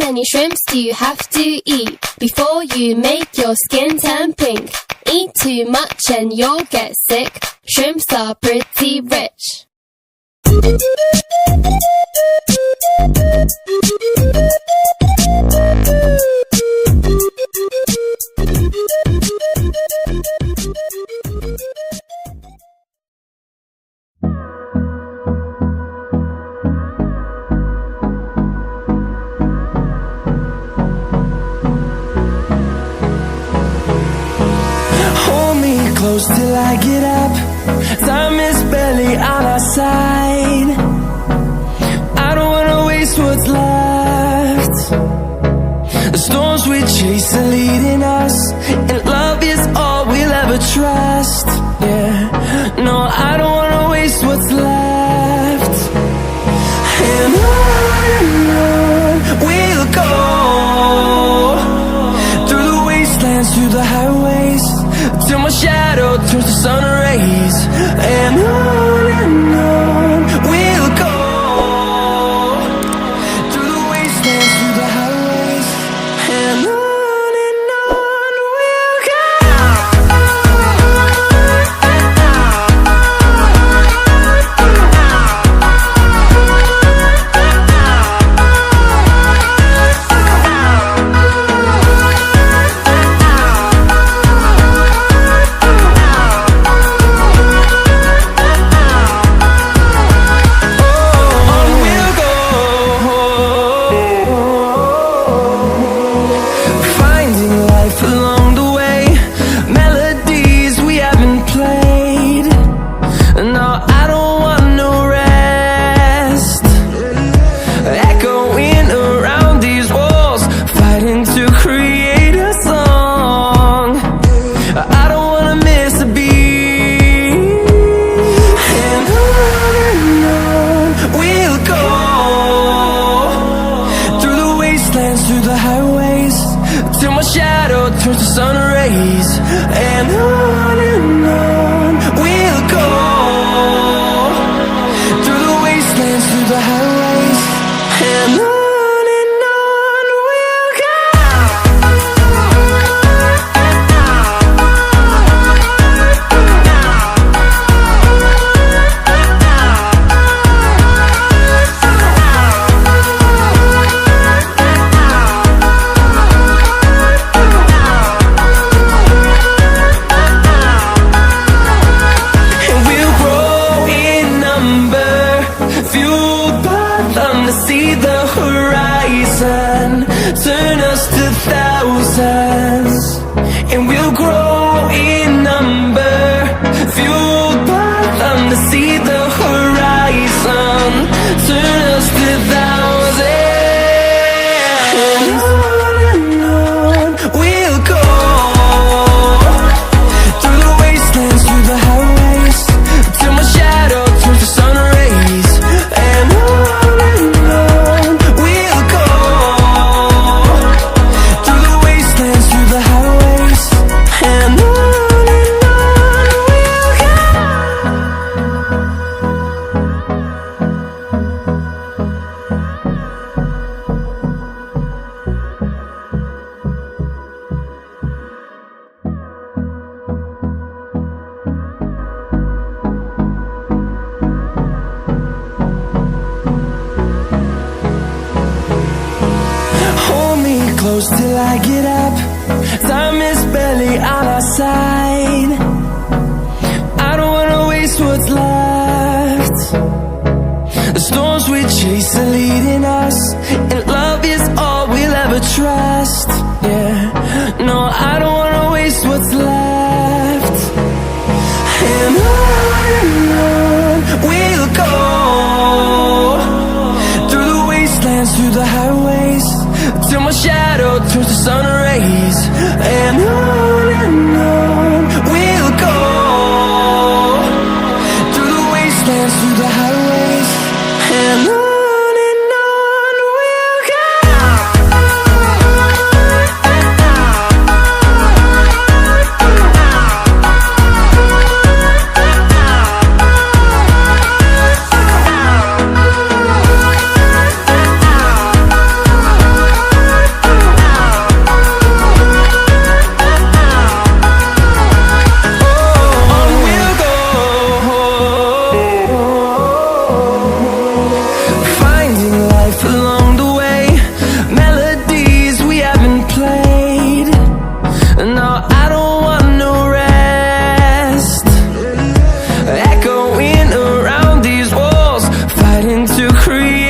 many shrimps do you have to eat before you make your skin turn pink? Eat too much and you'll get sick. Shrimps are pretty rich. Close till I get up. Time is barely on our side. I don't wanna waste what's left. The storms we chase are leading us, and love is all we'll ever trust. Yeah, no, I don't wanna waste what's left. And on we'll go, through the wastelands, through the highways, till my shadow turns to sun rays. And on we'll go, through the wastelands, through the highways, and on we'll go. Close till I get up. Time is barely on our side. I don't wanna waste what's left. The storms we chase are leading us, and love is all we'll ever trust. Yeah, no, I don't wanna waste what's left. And on we'll go, through the wastelands, through the highways, till my shadow turns to sun rays. And on we'll go, through the wastelands, through the highways, and on we'll go. to create.